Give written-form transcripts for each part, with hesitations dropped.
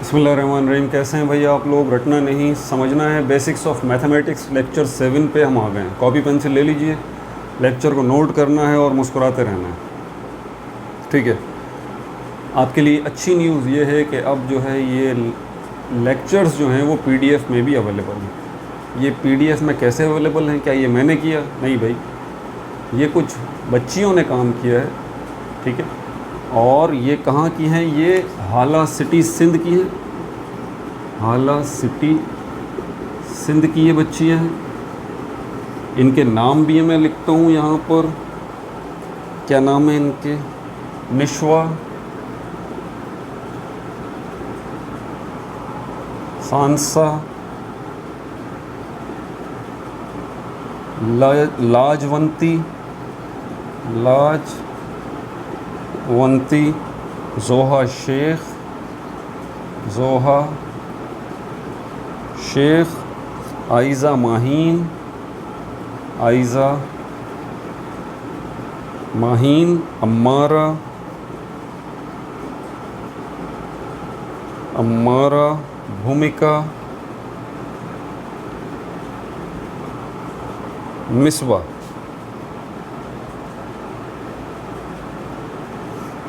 बिस्मिल्लाहिर्रहमानिर्रहीम। कैसे हैं भैया आप लोग? रटना नहीं, समझना है। बेसिक्स ऑफ मैथमेटिक्स लेक्चर 7 पे हम आ गए हैं। कॉपी पेंसिल ले लीजिए, लेक्चर को नोट करना है और मुस्कुराते रहना है, ठीक है। आपके लिए अच्छी न्यूज़ ये है कि अब जो है ये लेक्चर्स जो हैं वो पीडीएफ में भी अवेलेबल हैं। ये पीडीएफ में कैसे अवेलेबल हैं? क्या ये मैंने किया? नहीं भाई, ये कुछ बच्चियों ने काम किया है, ठीक है। और ये कहाँ की हैं? ये हाला सिटी सिंध की हैं। हाला सिटी सिंध की ये बच्चियाँ हैं। इनके नाम भी मैं लिखता हूँ यहाँ पर। क्या नाम है इनके? निशवा, खानसा, लाजवंती, जोहा शेख, आइज़ा माहीन, अम्मारा, भूमिका, मिसबा,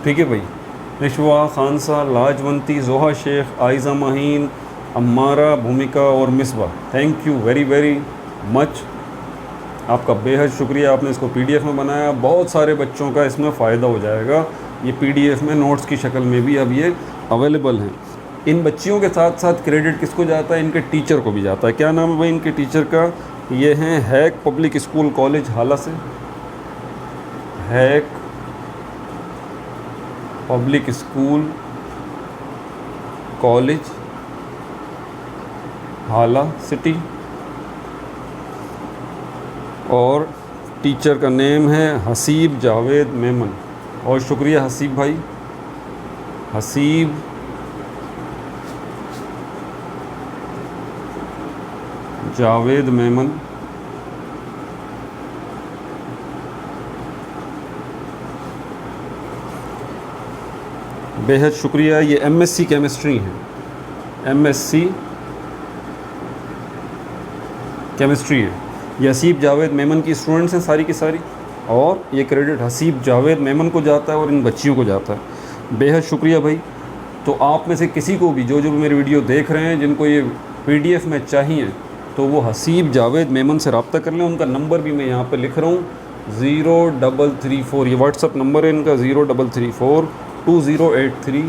ठीक है भाई। निशवा, खानसा, लाजवंती, जोहा शेख, आइज़ा माहीन, अम्मारा, भूमिका और Misbah. Thank you very very much, आपका बेहद शुक्रिया। आपने इसको पीडीएफ में बनाया, बहुत सारे बच्चों का इसमें फ़ायदा हो जाएगा। ये पीडीएफ में नोट्स की शक्ल में भी अब ये अवेलेबल हैं। इन बच्चियों के साथ साथ क्रेडिट किसको जाता है? इनके टीचर को भी जाता है। क्या नाम है भाई इनके टीचर का? ये हैं हैक पब्लिक स्कूल कॉलेज हाला से। हैक पब्लिक स्कूल कॉलेज हाला सिटी, और टीचर का नेम है हसीब जावेद मेमन। और शुक्रिया हसीब भाई, हसीब जावेद मेमन। बेहद शुक्रिया। ये एमएससी केमिस्ट्री है, एमएससी केमिस्ट्री है। ये हसीब जावेद मेमन की स्टूडेंट्स हैं सारी की सारी, और ये क्रेडिट हसीब जावेद मेमन को जाता है और इन बच्चियों को जाता है। बेहद शुक्रिया भाई। तो आप में से किसी को भी जो मेरी वीडियो देख रहे हैं, जिनको ये पीडीएफ में चाहिए, तो वो हसीब जावेद मेमन से रब्ता कर लें। उनका नंबर भी मैं यहाँ पे लिख रहा हूँ, 0334, ये व्हाट्सअप नंबर है इनका, 0334 2083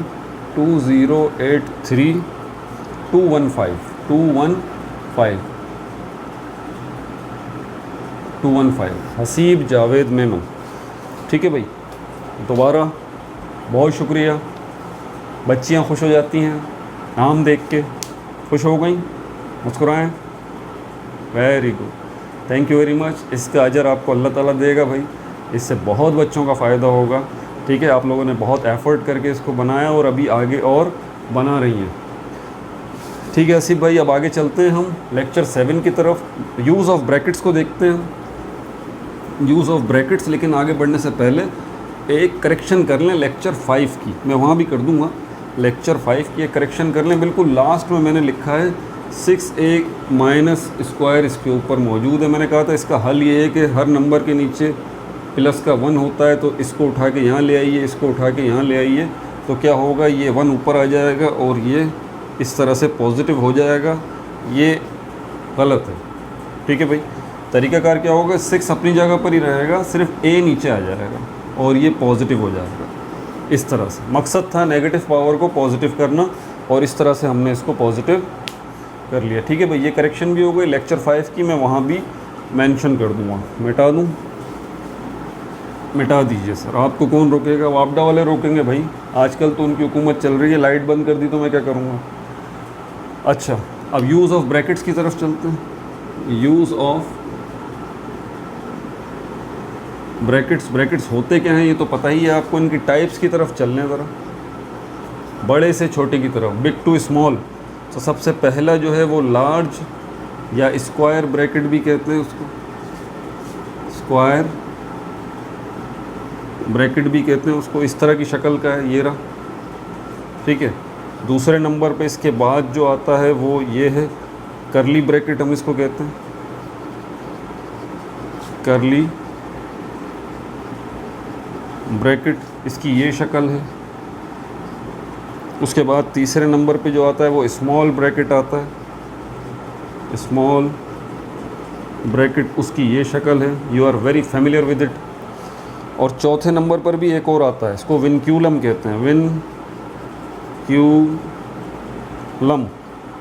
215 हसीब जावेद मेमन, ठीक है भाई। दोबारा बहुत शुक्रिया। बच्चियाँ खुश हो जाती हैं नाम देख के, खुश हो गई, मुस्कुराएं। Very good, thank you very much. इसका अजर आपको अल्लाह ताला देगा भाई। इससे बहुत बच्चों का फ़ायदा होगा, ठीक है। आप लोगों ने बहुत एफ़र्ट करके इसको बनाया और अभी आगे और बना रही हैं, ठीक है। आसिफ भाई अब आगे चलते हैं हम लेक्चर 7 की तरफ। यूज़ ऑफ ब्रैकेट्स को देखते हैं, यूज़ ऑफ ब्रैकेट्स। लेकिन आगे बढ़ने से पहले एक करेक्शन कर लें लेक्चर 5 की, मैं वहाँ भी कर दूँगा। लेक्चर 5 की एक करेक्शन कर लें। बिल्कुल लास्ट में मैंने लिखा है 6a माइनस स्क्वायर इसके ऊपर मौजूद है। मैंने कहा था इसका हल ये है कि हर नंबर के नीचे प्लस का 1 होता है, तो इसको उठा के यहाँ ले आइए, इसको उठा के यहाँ ले आइए, तो क्या होगा, ये 1 ऊपर आ जाएगा और ये इस तरह से पॉजिटिव हो जाएगा। ये गलत है, ठीक है भाई। तरीक़ाकार क्या होगा, 6 अपनी जगह पर ही रहेगा, सिर्फ a नीचे आ जाएगा और ये पॉजिटिव हो जाएगा। इस तरह से मकसद था नेगेटिव पावर को पॉजिटिव करना, और इस तरह से हमने इसको पॉजिटिव कर लिया, ठीक है भाई। ये करेक्शन भी हो गई लेक्चर 5 की, मैं वहाँ भी मेंशन कर दूँगा। मिटा दूँ? मिटा दीजिए सर, आपको कौन रोकेगा? वापडा वाले रोकेंगे भाई, आजकल तो उनकी हुकूमत चल रही है। लाइट बंद कर दी तो मैं क्या करूँगा। अच्छा, अब यूज़ ऑफ ब्रैकेट्स की तरफ चलते हैं। यूज़ ऑफ ब्रैकेट्स होते क्या हैं ये तो पता ही है आपको। इनकी टाइप्स की तरफ चलने ज़रा, बड़े से छोटे की तरफ, बिग टू स्मॉल। तो सबसे पहला जो है वो लार्ज या स्क्वायर ब्रैकेट भी कहते हैं उसको, स्क्वायर ब्रैकेट भी कहते हैं उसको। इस तरह की शक्ल का है, ये रहा, ठीक है। दूसरे नंबर पे इसके बाद जो आता है वो ये है करली ब्रैकेट, हम इसको कहते हैं करली ब्रैकेट, इसकी ये शक्ल है। उसके बाद तीसरे नंबर पे जो आता है वो स्मॉल ब्रैकेट आता है, स्मॉल ब्रैकेट, उसकी ये शक्ल है, you are very familiar with it. और चौथे नंबर पर भी एक और आता है, इसको विनक्यूलम कहते हैं, विनक्यूलम।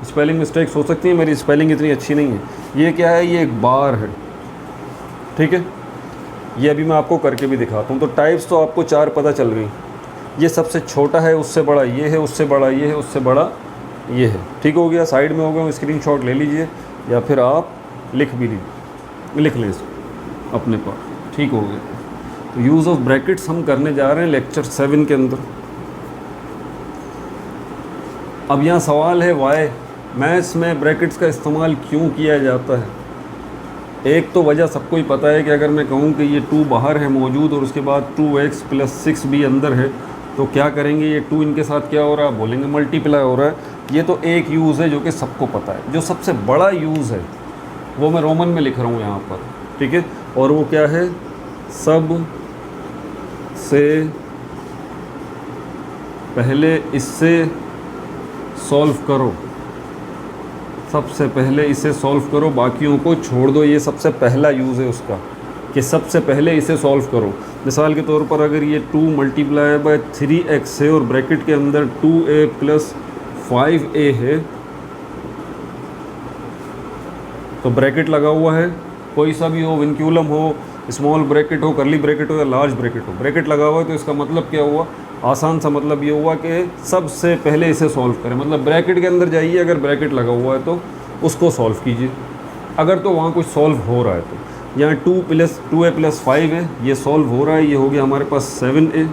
स्पेलिंग मिस्टेक्स हो सकती है, मेरी स्पेलिंग इतनी अच्छी नहीं है। ये क्या है, ये एक बार है, ठीक है। ये अभी मैं आपको करके भी दिखाता हूँ। तो टाइप्स तो आपको 4 पता चल गई। ये सबसे छोटा है, उससे बड़ा ये है, उससे बड़ा ये है, उससे बड़ा ये है, ठीक हो गया। साइड में हो गया, स्क्रीनशॉट ले लीजिए या फिर आप लिख भी लीजिए, लिख लें इसको अपने पास, ठीक हो गया। तो यूज़ ऑफ ब्रैकेट्स हम करने जा रहे हैं लेक्चर 7 के अंदर। अब यहाँ सवाल है वाई मैथ्स में ब्रैकेट्स का इस्तेमाल क्यों किया जाता है। एक तो वजह सबको ही पता है कि अगर मैं कहूँ कि ये 2 बाहर है मौजूद और उसके बाद 2x + 6 भी अंदर है, तो क्या करेंगे, ये 2 इनके साथ क्या हो रहा है, बोलेंगे मल्टीप्लाई हो रहा है। ये तो एक यूज़ है जो कि सबको पता है। जो सबसे बड़ा यूज़ है वो मैं रोमन में लिख रहा हूँ यहाँ पर, ठीक है। और वो क्या है, सब से पहले इससे सॉल्व करो, सबसे पहले इसे सॉल्व करो, बाकियों को छोड़ दो। ये सबसे पहला यूज़ है उसका कि सबसे पहले इसे सॉल्व करो। मिसाल के तौर पर अगर ये 2 × 3x है और ब्रैकेट के अंदर 2a + 5a है, तो ब्रैकेट लगा हुआ है, कोई सा भी हो, विनक्यूलम हो, स्मॉल ब्रैकेट हो, करली ब्रैकेट हो या लार्ज ब्रैकेट हो, ब्रैकेट लगा हुआ है। तो इसका मतलब क्या हुआ, आसान सा मतलब ये हुआ कि सबसे पहले इसे सॉल्व करें। मतलब ब्रैकेट के अंदर जाइए, अगर ब्रैकेट लगा हुआ है तो उसको सॉल्व कीजिए। अगर तो वहाँ कुछ सॉल्व हो रहा है तो यहाँ 2a + 5 है, ये सॉल्व हो रहा है, ये हो गया हमारे पास 7a।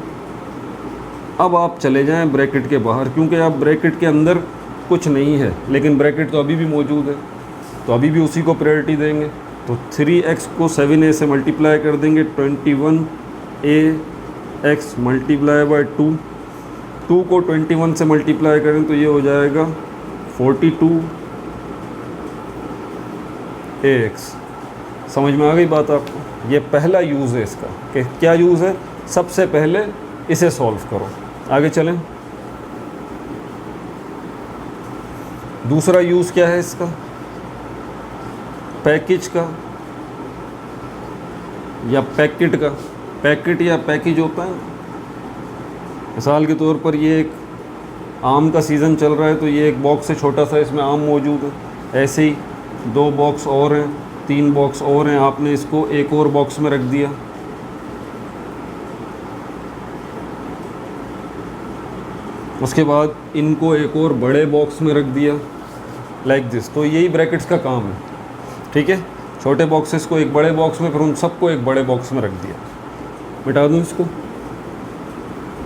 अब आप चले जाएं ब्रैकेट के बाहर, क्योंकि आप ब्रैकेट के अंदर कुछ नहीं है, लेकिन ब्रैकेट तो अभी भी मौजूद है, तो अभी भी उसी को प्रायोरिटी देंगे। तो 3x को 7a से मल्टीप्लाई कर देंगे, 21ax × 2, 2 को 21 से मल्टीप्लाई करें तो ये हो जाएगा 42ax। समझ में आ गई बात आपको। ये पहला यूज़ है इसका कि क्या यूज़ है, सबसे पहले इसे सॉल्व करो। आगे चलें, दूसरा यूज़ क्या है इसका, पैकेज का या पैकेट का। पैकेट या पैकेज होता है। मिसाल के तौर पर ये एक आम का सीज़न चल रहा है, तो ये एक बॉक्स है छोटा सा, इसमें आम मौजूद है। ऐसे ही 2 बॉक्स और हैं, 3 बॉक्स और हैं, आपने इसको एक और बॉक्स में रख दिया। उसके बाद इनको एक और बड़े बॉक्स में रख दिया, लाइक दिस। तो यही ब्रैकेट्स का काम है, ठीक है। छोटे बॉक्सेस को एक बड़े बॉक्स में, फिर उन सबको एक बड़े बॉक्स में रख दिया। मिटा दूँ इसको।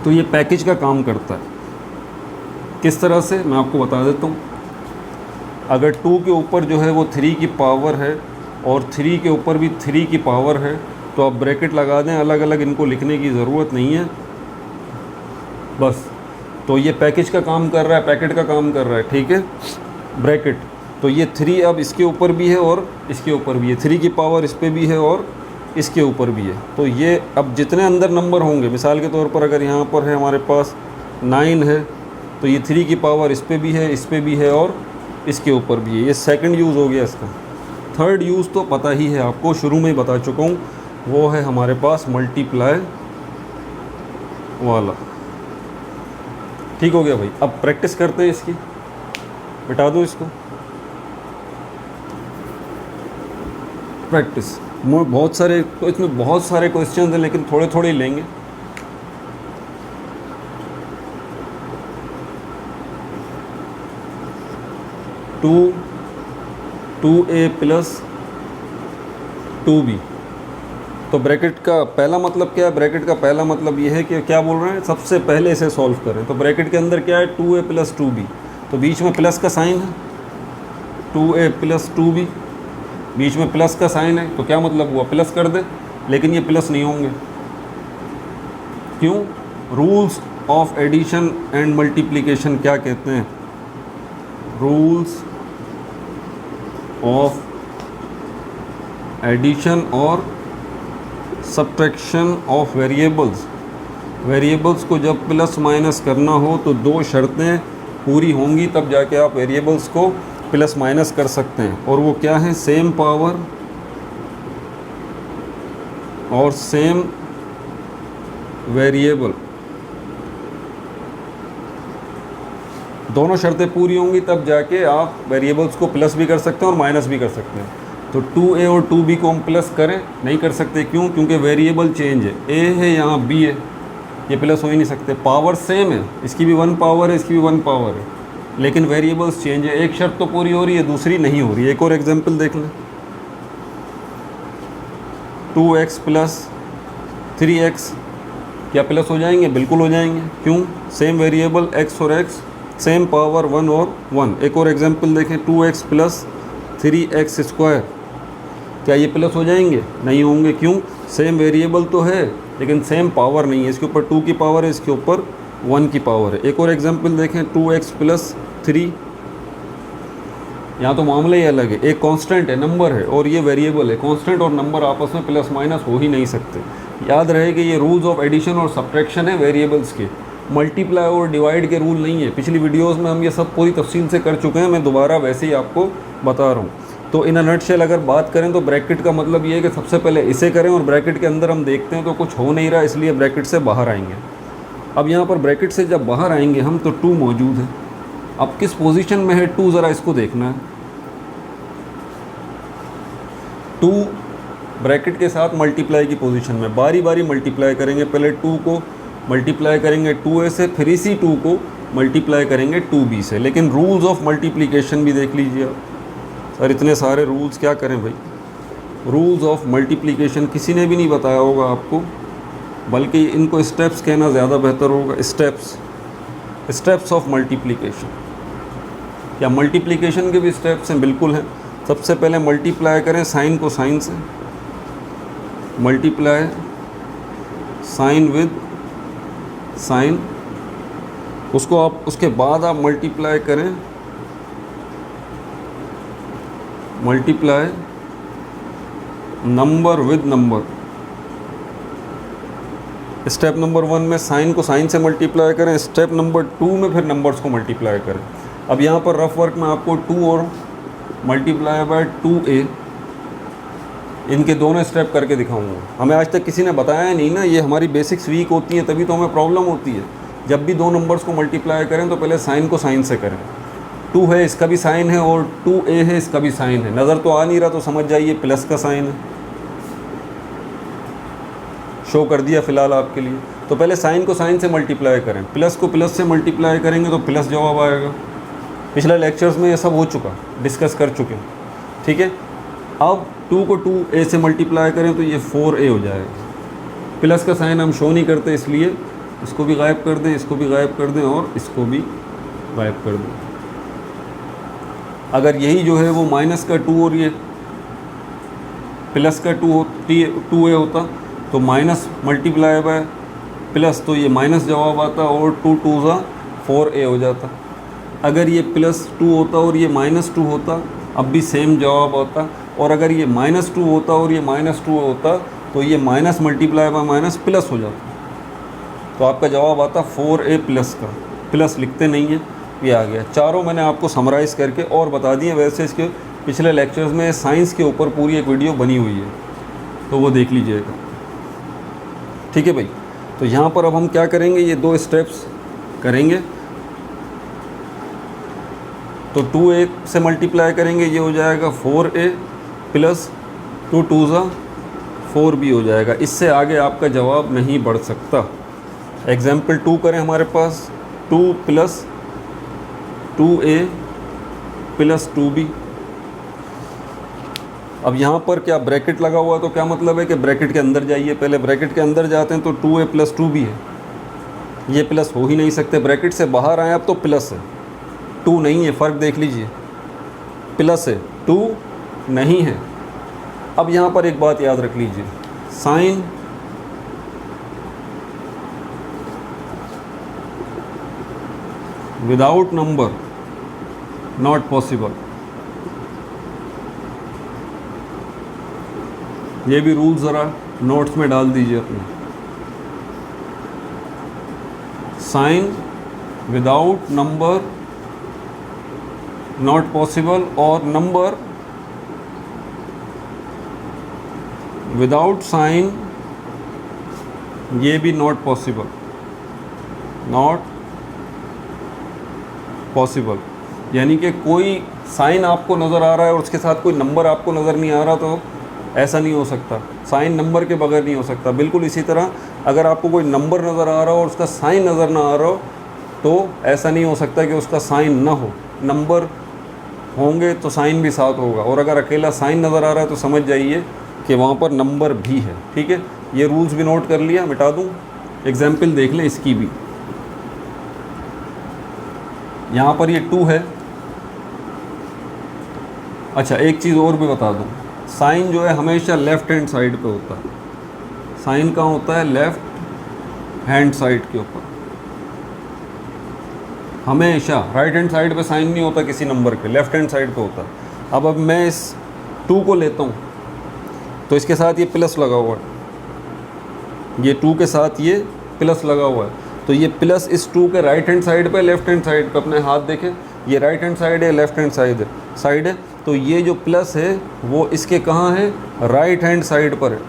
तो ये पैकेज का काम करता है। किस तरह से, मैं आपको बता देता हूँ। अगर 2 के ऊपर जो है वो 3 की पावर है और 3 के ऊपर भी 3 की पावर है, तो आप ब्रैकेट लगा दें, अलग अलग इनको लिखने की ज़रूरत नहीं है बस। तो ये पैकेज का काम कर रहा है, पैकेट का काम कर रहा है, ठीक है, ब्रैकेट। तो ये 3 अब इसके ऊपर भी है और इसके ऊपर भी है, 3 की पावर इस पर भी है और इसके ऊपर भी है। तो ये अब जितने अंदर नंबर होंगे, मिसाल के तौर पर अगर यहाँ पर है हमारे पास 9 है, तो ये 3 की पावर इस पर भी है, इस पर भी है और इसके ऊपर भी है। ये सेकंड यूज़ हो गया इसका। थर्ड यूज़ तो पता ही है आपको, शुरू में ही बता चुका हूँ, वो है हमारे पास मल्टीप्लाई वाला। ठीक हो गया भाई। अब प्रैक्टिस करते हैं इसकी, मिटा दो इसको। प्रैक्टिस बहुत सारे, तो इसमें बहुत सारे क्वेश्चन हैं, लेकिन थोड़े थोड़े ही लेंगे। Two A plus 2b। तो ब्रैकेट का पहला मतलब क्या है, ब्रैकेट का पहला मतलब ये है कि क्या बोल रहे हैं, सबसे पहले इसे सॉल्व करें। तो ब्रैकेट के अंदर क्या है, 2a + 2b, तो बीच में प्लस का साइन है, 2a + 2b, बीच में प्लस का साइन है, तो क्या मतलब हुआ, प्लस कर दे। लेकिन ये प्लस नहीं होंगे, क्यों, rules of addition and multiplication क्या कहते हैं? रूल्स ऑफ एडिशन और सब्ट्रैक्शन ऑफ वेरिएबल्स। वेरिएबल्स को जब प्लस माइनस करना हो तो दो शर्तें पूरी होंगी, तब जाके आप वेरिएबल्स को प्लस माइनस कर सकते हैं। और वो क्या है? सेम पावर और सेम वेरिएबल, दोनों शर्तें पूरी होंगी तब जाके आप वेरिएबल्स को प्लस भी कर सकते हैं और माइनस भी कर सकते हैं। तो 2a और 2b को हम प्लस करें नहीं कर सकते, क्यों? क्योंकि वेरिएबल चेंज है, a है यहाँ b है, ये प्लस हो ही नहीं सकते। पावर सेम है, इसकी भी 1 पावर है, इसकी भी 1 पावर है, लेकिन वेरिएबल्स चेंज है। एक शर्त तो पूरी हो रही है, दूसरी नहीं हो रही है। एक और एग्जांपल देख लें, 2x प्लस 3x क्या प्लस हो जाएंगे? बिल्कुल हो जाएंगे। क्यों? सेम वेरिएबल x और x, सेम पावर 1 और 1। एक और एग्जांपल देखें, 2x प्लस 3x स्क्वायर क्या ये प्लस हो जाएंगे? नहीं होंगे। क्यों? सेम वेरिएबल तो है लेकिन सेम पावर नहीं है, इसके ऊपर 2 की पावर है, इसके ऊपर 1 की पावर है। एक और एग्जांपल देखें, 2x प्लस 3, यहाँ तो मामला ही अलग है। एक कांस्टेंट है, नंबर है, और ये वेरिएबल है। कांस्टेंट और नंबर आपस में प्लस माइनस हो ही नहीं सकते। याद रहे कि ये रूल्स ऑफ एडिशन और सब्ट्रैक्शन है वेरिएबल्स के, मल्टीप्लाई और डिवाइड के रूल नहीं है। पिछली वीडियोस में हम ये सब पूरी तफसील से कर चुके हैं, मैं दोबारा वैसे ही आपको बता रहा हूँ। तो इन अ नटशेल अगर बात करें तो ब्रैकेट का मतलब ये है कि सबसे पहले इसे करें और ब्रैकेट के अंदर हम देखते हैं तो कुछ हो नहीं रहा, इसलिए ब्रैकेट से बाहर आएंगे। अब यहाँ पर ब्रैकेट से जब बाहर आएंगे हम तो 2 मौजूद है। अब किस पोजीशन में है 2, ज़रा इसको देखना है। 2 ब्रैकेट के साथ मल्टीप्लाई की पोजीशन में, बारी बारी मल्टीप्लाई करेंगे। पहले 2 को मल्टीप्लाई करेंगे 2a से, फिर इसी 2 को मल्टीप्लाई करेंगे 2b से। लेकिन रूल्स ऑफ मल्टीप्लिकेशन भी देख लीजिए आप। सर इतने सारे रूल्स क्या करें भाई? रूल्स ऑफ मल्टीप्लिकेशन किसी ने भी नहीं बताया होगा आपको, बल्कि इनको स्टेप्स कहना ज़्यादा बेहतर होगा। Steps of multiplication. क्या मल्टीप्लिकेशन के भी स्टेप्स हैं? बिल्कुल हैं। सबसे पहले मल्टीप्लाई करें साइन को साइन से, मल्टीप्लाई साइन विद साइन, उसको आप उसके बाद आप मल्टीप्लाई करें, multiply number with number. Step number 1 में साइन को साइन से मल्टीप्लाई करें, स्टेप नंबर 2 में फिर नंबर्स को मल्टीप्लाई करें। अब यहाँ पर रफ वर्क में आपको 2 और मल्टीप्लाई बाय 2a, इनके दोनों स्टेप करके दिखाऊंगा। हमें आज तक किसी ने बताया नहीं ना, ये हमारी बेसिक्स वीक होती हैं, तभी तो हमें प्रॉब्लम होती है। जब भी दो नंबर्स को मल्टीप्लाई करें तो पहले साइन को साइन से करें। 2 है, इसका भी साइन है, और 2a है, इसका भी साइन है। नज़र तो आ नहीं रहा तो समझ जाइए प्लस का साइन है, शो कर दिया फ़िलहाल आपके लिए। तो पहले साइन को साइन से मल्टीप्लाई करें, प्लस को प्लस से मल्टीप्लाई करेंगे तो प्लस जवाब आएगा। पिछले लेक्चर्स में ये सब हो चुका, डिस्कस कर चुके हैं, ठीक है। अब 2 को 2a से मल्टीप्लाई करें तो ये 4a हो जाएगा। प्लस का साइन हम शो नहीं करते, इसलिए इसको भी गायब कर दें, इसको भी गायब कर दें, और इसको भी गायब कर दें। अगर यही जो है वो माइनस का 2 और ये प्लस का 2a होता तो माइनस मल्टीप्लाई बाय प्लस, तो ये माइनस जवाब आता और 2 2 4a हो जाता। अगर ये प्लस 2 होता और ये माइनस 2 होता, अब भी सेम जवाब आता। और अगर ये माइनस 2 होता और ये माइनस 2 होता तो ये minus multiply by minus plus हो जाता। तो आपका जवाब आता 4a प्लस का। प्लस लिखते नहीं है, ये आ गया। चारों मैंने आपको समराइज़ करके और बता दिए। वैसे इसके पिछले लेक्चर्स में साइंस के ऊपर पूरी एक वीडियो बनी हुई है, तो वो देख लीजिएगा, ठीक है भाई। तो यहाँ पर अब हम क्या करेंगे, ये 2 स्टेप्स करेंगे। तो 2a से मल्टीप्लाई करेंगे, ये हो जाएगा 4a प्लस 2 2 4b हो जाएगा। इससे आगे आपका जवाब नहीं बढ़ सकता। एग्जाम्पल 2 करें हमारे पास, 2 प्लस 2a प्लस 2b। अब यहाँ पर क्या ब्रैकेट लगा हुआ है, तो क्या मतलब है कि ब्रैकेट के अंदर जाइए। पहले ब्रैकेट के अंदर जाते हैं तो 2a प्लस 2b है, ये प्लस हो ही नहीं सकते। ब्रैकेट से बाहर आए अब तो प्लस है, 2 नहीं है, फ़र्क देख लीजिए, प्लस है 2 नहीं है। अब यहाँ पर एक बात याद रख लीजिए, sign without number not possible. ये भी रूल ज़रा नोट्स में डाल दीजिए अपने। Sign without number not possible और नंबर विदाउट साइन ये भी नॉट पॉसिबल, नॉट पॉसिबल। यानी कि कोई साइन आपको नज़र आ रहा है और उसके साथ कोई नंबर आपको नज़र नहीं आ रहा तो ऐसा नहीं हो सकता। साइन नंबर के बगैर नहीं हो सकता। बिल्कुल इसी तरह अगर आपको कोई नंबर नज़र आ रहा हो और उसका साइन नज़र ना आ रहा हो तो ऐसा नहीं हो सकता कि उसका साइन ना हो। नंबर होंगे तो साइन भी साथ होगा, और अगर अकेला साइन नज़र आ रहा है तो समझ जाइए कि वहाँ पर नंबर भी है। ठीक है, ये रूल्स भी नोट कर लिया, मिटा दूँ। एग्जाम्पल देख लें इसकी भी। यहाँ पर ये 2 है। अच्छा, एक चीज़ और भी बता दूँ, साइन जो है हमेशा लेफ़्ट हैंड साइड पे होता है। साइन कहाँ होता है? लेफ़्ट हैंड साइड के ऊपर हमेशा। राइट हैंड साइड पे साइन नहीं होता किसी नंबर के, लेफ़्ट हैंड साइड पे होता है। अब मैं इस 2 को लेता हूँ तो इसके साथ ये प्लस लगा हुआ है, ये 2 के साथ ये प्लस लगा हुआ है। तो ये प्लस इस 2 के राइट हैंड साइड पे, लेफ़्ट हैंड साइड पे, अपने हाथ देखें, ये राइट हैंड साइड है, लेफ़्ट हैंड साइड है। तो ये जो प्लस है वो इसके कहाँ है? राइट हैंड साइड पर है,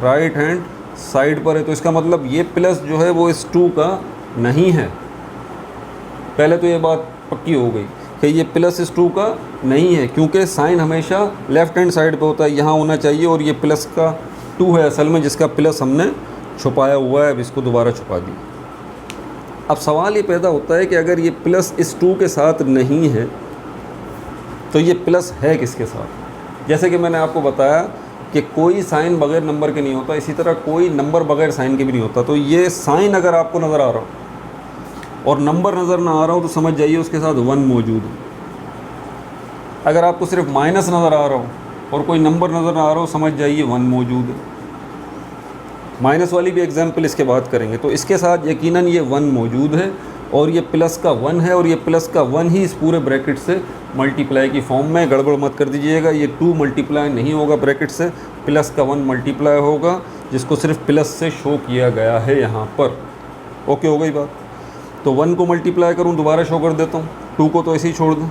राइट हैंड साइड पर है। तो इसका मतलब ये प्लस जो है वो इस 2 का नहीं है। पहले तो ये बात पक्की हो गई कि ये प्लस इस 2 का नहीं है, क्योंकि साइन हमेशा लेफ़्ट हैंड साइड पे होता है, यहाँ होना चाहिए। और ये प्लस का 2 है असल में, जिसका प्लस हमने छुपाया हुआ है। अब इसको दोबारा छुपा दिया। अब सवाल ये पैदा होता है कि अगर ये प्लस इस 2 के साथ नहीं है तो ये प्लस है किसके साथ? जैसे कि मैंने आपको बताया कि कोई साइन बगैर नंबर के नहीं होता, इसी तरह कोई नंबर बगैर साइन के भी नहीं होता। तो ये साइन अगर आपको नज़र आ रहा हो और नंबर नज़र ना आ रहा हो तो समझ जाइए उसके साथ 1 मौजूद है। अगर आपको सिर्फ माइनस नज़र आ रहा हो और कोई नंबर नज़र ना आ रहा हो, समझ जाइए 1 मौजूद है। माइनस वाली भी एग्जाम्पल इसके बाद करेंगे। तो इसके साथ यकीनन ये 1 मौजूद है और ये प्लस का 1 है, और ये प्लस का 1 ही इस पूरे ब्रैकेट से मल्टीप्लाई की फॉर्म में। गड़बड़ मत कर दीजिएगा, ये 2 मल्टीप्लाई नहीं होगा ब्रैकेट से, प्लस का 1 मल्टीप्लाई होगा, जिसको सिर्फ प्लस से शो किया गया है यहाँ पर। ओके, हो गई बात। तो 1 को मल्टीप्लाई करूँ, दोबारा शो कर देता हूँ, 2 को तो ऐसे ही छोड़ दूँ।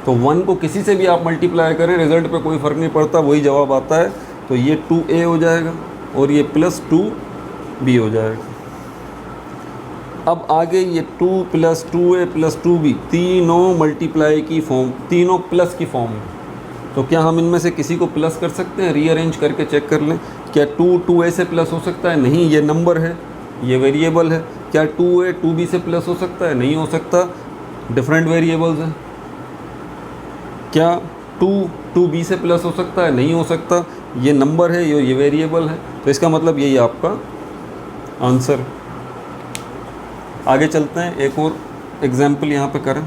तो 1 को किसी से भी आप मल्टीप्लाई करें, रिज़ल्ट पे कोई फ़र्क नहीं पड़ता, वही जवाब आता है। तो ये 2a हो जाएगा और ये प्लस 2b हो जाएगा। अब आगे ये 2 प्लस 2a प्लस 2b तीनों मल्टीप्लाई की फॉर्म, तीनों प्लस की फॉर्म में। तो क्या हम इनमें से किसी को प्लस कर सकते हैं? रीअरेंज करके चेक कर लें। क्या 2a से प्लस हो सकता है? नहीं, ये नंबर है, ये वेरिएबल है। क्या 2a 2b से प्लस हो सकता है? नहीं हो सकता, डिफरेंट वेरिएबल्स हैं। क्या 2 2b से प्लस हो सकता है? नहीं हो सकता, ये नंबर है, ये वेरिएबल है। तो इसका मतलब यही आपका आंसर। आगे चलते हैं, एक और एग्जाम्पल यहाँ पे करें।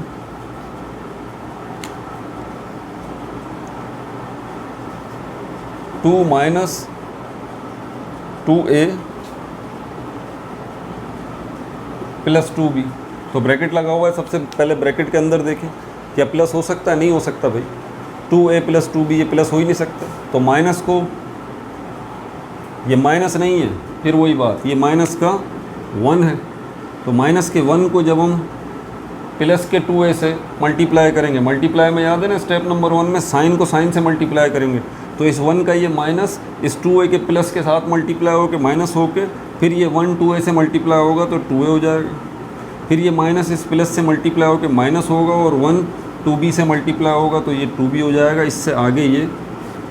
Two minus 2a plus 2b। तो ब्रैकेट लगा हुआ है, सबसे पहले ब्रैकेट के अंदर देखें, क्या प्लस हो सकता है? नहीं हो सकता भाई, 2a प्लस 2b ये प्लस हो ही नहीं सकता। तो माइनस को, ये माइनस नहीं है, फिर वही बात, ये माइनस का 1 है। तो माइनस के 1 को जब हम प्लस के 2a से मल्टीप्लाई करेंगे, मल्टीप्लाई में याद है ना, स्टेप नंबर 1 में साइन को साइन से मल्टीप्लाई करेंगे, तो इस 1 का ये माइनस इस 2a के प्लस के साथ मल्टीप्लाई होकर माइनस होके, फिर ये 1 2a से मल्टीप्लाई होगा तो 2a हो जाएगा। फिर ये माइनस इस प्लस से मल्टीप्लाई होकर माइनस होगा और 1 2b से मल्टीप्लाई होगा तो ये 2b हो जाएगा। इससे आगे ये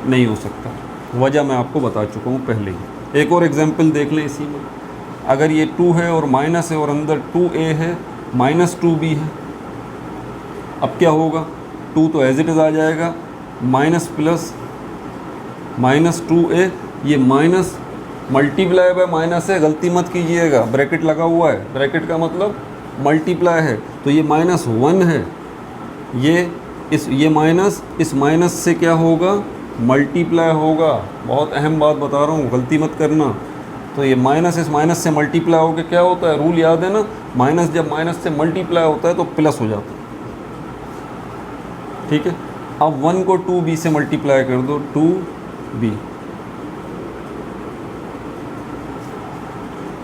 नहीं हो सकता। वजह मैं आपको बता चुका हूँ पहले ही। एक और एग्जांपल देख लें इसी में। अगर ये 2 है और माइनस है और अंदर 2a है, माइनस 2b है, अब क्या होगा? 2 तो एज इट इज़ आ जाएगा, माइनस प्लस माइनस 2a, ये माइनस मल्टीप्लाई बाय माइनस है, गलती मत कीजिएगा, ब्रैकेट लगा हुआ है, ब्रैकेट का मतलब मल्टीप्लाई है। तो ये माइनस 1 है, ये माइनस इस माइनस से क्या होगा? मल्टीप्लाई होगा। बहुत अहम बात बता रहा हूँ, गलती मत करना। तो ये माइनस इस माइनस से मल्टीप्लाई होकर क्या होता है, रूल याद है ना, माइनस जब माइनस से मल्टीप्लाई होता है तो प्लस हो जाता है। ठीक है, अब 1 को 2b से मल्टीप्लाई कर दो, 2b।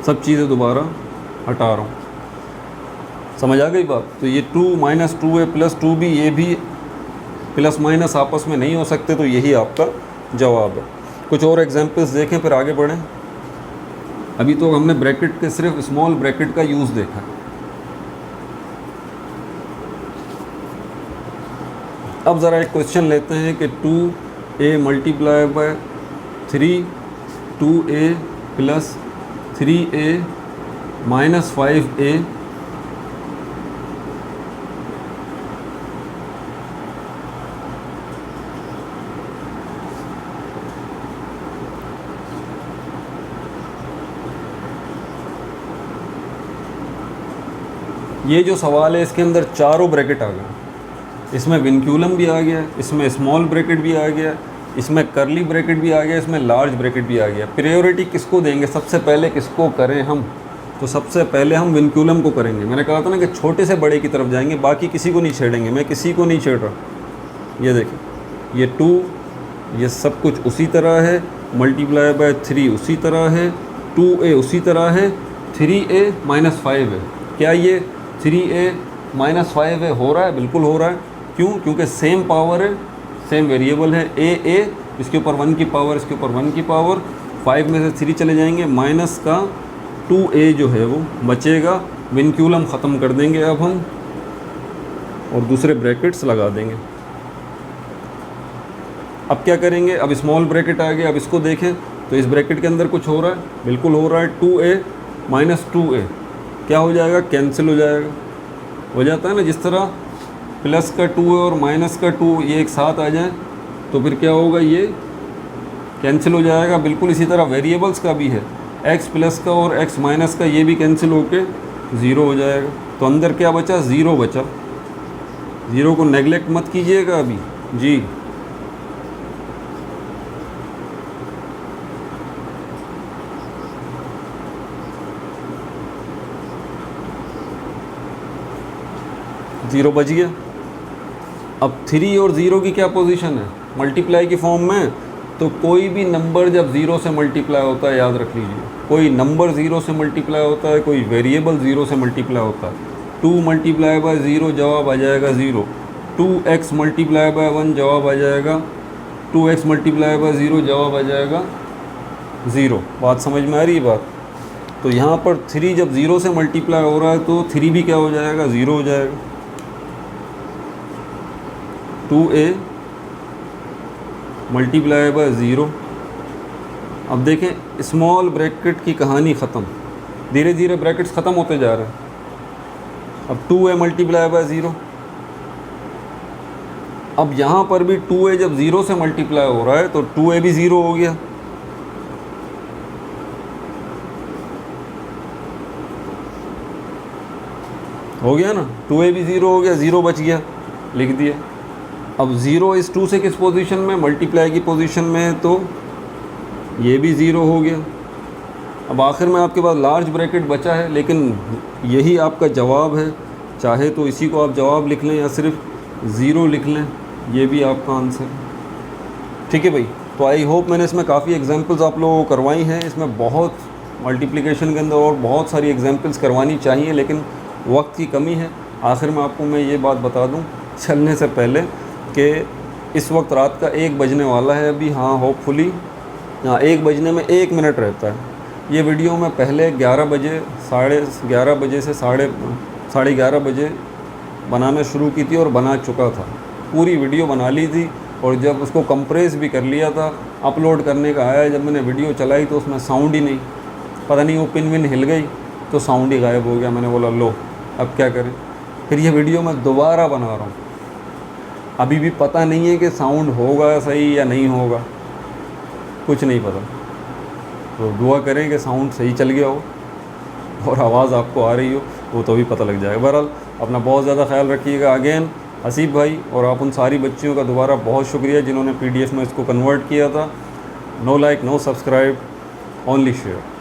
सब चीज़ें दोबारा हटा रहा हूँ, समझ आ गई बात। तो ये 2 माइनस 2a प्लस 2b, ये भी प्लस माइनस आपस में नहीं हो सकते, तो यही आपका जवाब है। कुछ और एग्जांपल्स देखें फिर आगे बढ़ें। अभी तो हमने ब्रैकेट के सिर्फ स्मॉल ब्रैकेट का यूज़ देखा है। अब ज़रा एक क्वेश्चन लेते हैं कि 2a multiply by 3, 2a plus 3a minus 5a ये जो सवाल है इसके अंदर चारों ब्रैकेट आ गए। इसमें विनक्यूलम भी आ गया, इसमें स्मॉल ब्रैकेट भी आ गया, इसमें करली ब्रैकेट भी आ गया, इसमें लार्ज ब्रैकेट भी आ गया। प्रायोरिटी किसको देंगे, सबसे पहले किसको करें हम, तो सबसे पहले हम विनक्यूलम को करेंगे। मैंने कहा था ना कि छोटे से बड़े की तरफ जाएंगे, बाकी किसी को नहीं छेड़ेंगे। मैं किसी को नहीं छेड़ रहा। ये देखिए, ये 2, ये सब कुछ उसी तरह है, मल्टीप्लाई बाय 3 उसी तरह है, 2a उसी तरह है, 3a माइनस 5 है। क्या ये 3a माइनस 5 है हो रहा है? बिल्कुल हो रहा है। क्यों? क्योंकि सेम पावर है, सेम वेरिएबल है। a इसके ऊपर 1 की पावर, इसके ऊपर 1 की पावर, 5 में से 3 चले जाएंगे, माइनस का 2a जो है वो बचेगा। विनक्यूलम ख़त्म कर देंगे अब हम और दूसरे ब्रैकेट्स लगा देंगे। अब क्या करेंगे, अब स्मॉल ब्रैकेट आ गया। अब इसको देखें तो इस ब्रैकेट के अंदर कुछ हो रहा है, बिल्कुल हो रहा है। 2a माइनस 2a क्या हो जाएगा, कैंसिल हो जाएगा। हो जाता है ना, जिस तरह प्लस का 2 और माइनस का 2 ये एक साथ आ जाए तो फिर क्या होगा, ये कैंसिल हो जाएगा। बिल्कुल इसी तरह वेरिएबल्स का भी है, x प्लस का और x माइनस का, ये भी कैंसिल होके 0 हो जाएगा। तो अंदर क्या बचा, 0 बचा। 0 को नेगलेक्ट मत कीजिएगा अभी जी। ज़ीरो बच गया। अब 3 और 0 की क्या पोजीशन है, मल्टीप्लाई की फॉर्म में। तो कोई भी नंबर जब 0 से मल्टीप्लाई होता है, याद रख लीजिए, कोई नंबर 0 से मल्टीप्लाई होता है, कोई वेरिएबल 0 से मल्टीप्लाई होता है। 2 मल्टीप्लाई बाय 0 जवाब आ जाएगा 0। 2x मल्टीप्लाई बाय 1 जवाब आ जाएगा, 2x मल्टीप्लाई बाय 0 जवाब आ जाएगा 0। बात समझ में आ रही है बात। तो यहाँ पर 3 जब 0 से मल्टीप्लाई हो रहा है तो 3 भी क्या हो जाएगा, 0 हो जाएगा। 2a multiply by 0। अब देखें स्मॉल ब्रैकेट की कहानी ख़त्म, धीरे धीरे ब्रैकेट्स ख़त्म होते जा रहे हैं। अब 2a मल्टीप्लाई बाय 0। अब यहाँ पर भी 2a जब 0 से मल्टीप्लाई हो रहा है तो 2a भी 0 हो गया। हो गया ना, 2a भी 0 हो गया, 0 बच गया, लिख दिया। अब 0 इस 2 से किस पोजीशन में, मल्टीप्लाई की पोजीशन में, तो ये भी 0 हो गया। अब आखिर में आपके पास लार्ज ब्रैकेट बचा है, लेकिन यही आपका जवाब है। चाहे तो इसी को आप जवाब लिख लें या सिर्फ 0 लिख लें, ये भी आपका आंसर है। ठीक है भाई। तो आई होप मैंने इसमें काफ़ी एग्जांपल्स आप लोगों को करवाई हैं। इसमें बहुत मल्टीप्लिकेशन के अंदर और बहुत सारी एग्जांपल्स करवानी चाहिए, लेकिन वक्त की कमी है। आखिर में आपको मैं ये बात बता दूं चलने से पहले कि इस वक्त रात का 1 बजने वाला है अभी। हाँ, होपफुली 1 बजने में 1 मिनट रहता है। ये वीडियो मैं पहले 11 बजे, 11:30 बजे से 11:30 बजे बनाना शुरू की थी और बना चुका था। पूरी वीडियो बना ली थी और जब उसको कंप्रेस भी कर लिया था, अपलोड करने का आया, जब मैंने वीडियो चलाई तो उसमें साउंड ही नहीं, पता नहीं वो पिन विन हिल गई तो साउंड ही गायब हो गया। मैंने बोला लो अब क्या करें। फिर ये वीडियो मैं दोबारा बना रहा हूँ। अभी भी पता नहीं है कि साउंड होगा सही या नहीं होगा, कुछ नहीं पता। तो दुआ करें कि साउंड सही चल गया हो और आवाज़ आपको आ रही हो, वो तो भी पता लग जाएगा। बहरहाल अपना बहुत ज़्यादा ख्याल रखिएगा। अगेन हसीब भाई और आप उन सारी बच्चियों का दोबारा बहुत शुक्रिया जिन्होंने PDF में इसको कन्वर्ट किया था। No like, no subscribe, only share.